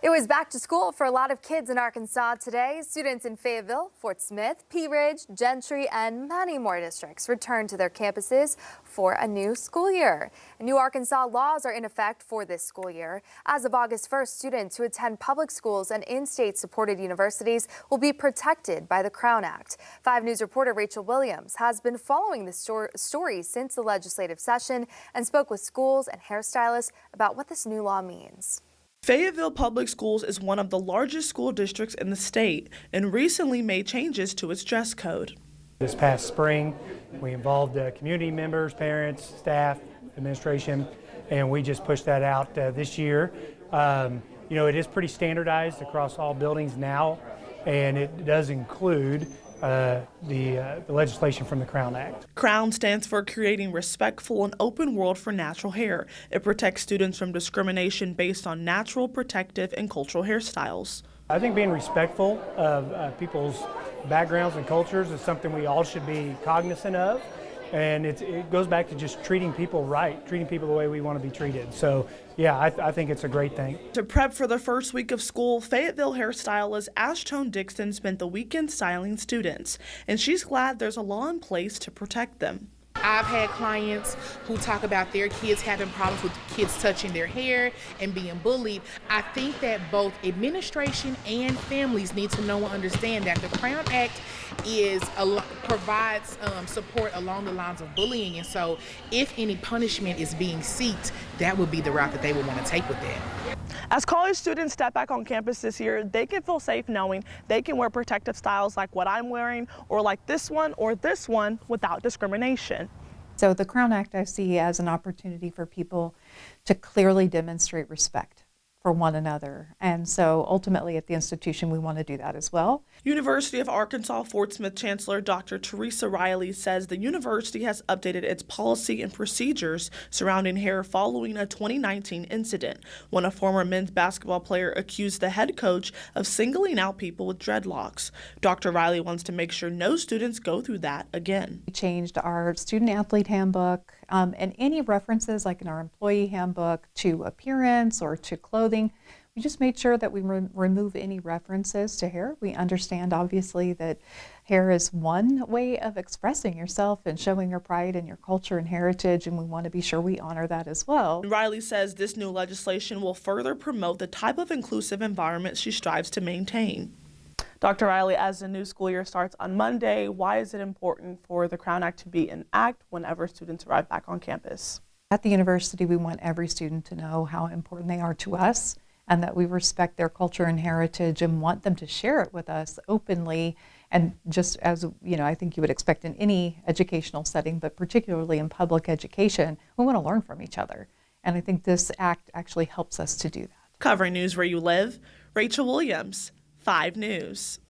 It was back to school for a lot of kids in Arkansas today. Students in Fayetteville, Fort Smith, Pea Ridge, Gentry, and many more districts returned to their campuses for a new school year. New Arkansas laws are in effect for this school year. As of August 1st, students who attend public schools and in-state supported universities will be protected by the Crown Act. 5 News reporter Rachel Williams has been following the story since the legislative session and spoke with schools and hairstylists about what this new law means. Fayetteville Public Schools is one of the largest school districts in the state and recently made changes to its dress code. This past spring, we involved community members, parents, staff, administration, and we just pushed that out this year. It is pretty standardized across all buildings now, and it does include the legislation from the Crown Act. CROWN stands for Creating Respectful and Open World for Natural Hair. It protects students from discrimination based on natural, protective, and cultural hairstyles. I think being respectful of people's backgrounds and cultures is something we all should be cognizant of. And it goes back to just treating people right, treating people the way we want to be treated. So, yeah, I think it's a great thing. To prep for the first week of school, Fayetteville hairstylist Ashtone Dixon spent the weekend styling students, and she's glad there's a law in place to protect them. I've had clients who talk about their kids having problems with kids touching their hair and being bullied. I think that both administration and families need to know and understand that the Crown Act provides support along the lines of bullying, and so if any punishment is being sought, that would be the route that they would want to take with that. As college students step back on campus this year, they can feel safe knowing they can wear protective styles like what I'm wearing or like this one or this one without discrimination. So the Crown Act I see as an opportunity for people to clearly demonstrate respect for one another. And so ultimately at the institution we want to do that as well. University of Arkansas Fort Smith Chancellor Dr. Teresa Riley says the university has updated its policy and procedures surrounding hair following a 2019 incident when a former men's basketball player accused the head coach of singling out people with dreadlocks. Dr. Riley wants to make sure no students go through that again. We changed our student athlete handbook and any references like in our employee handbook to appearance or to clothing. We just made sure that we remove any references to hair. We understand obviously that hair is one way of expressing yourself and showing your pride in your culture and heritage, and we want to be sure we honor that as well. Riley says this new legislation will further promote the type of inclusive environment she strives to maintain. Dr. Riley, as the new school year starts on Monday, why is it important for the Crown Act to be in act whenever students arrive back on campus? At the university, we want every student to know how important they are to us and that we respect their culture and heritage and want them to share it with us openly. And just as, I think you would expect in any educational setting, but particularly in public education, we want to learn from each other. And I think this act actually helps us to do that. Covering news where you live, Rachel Williams, 5 News.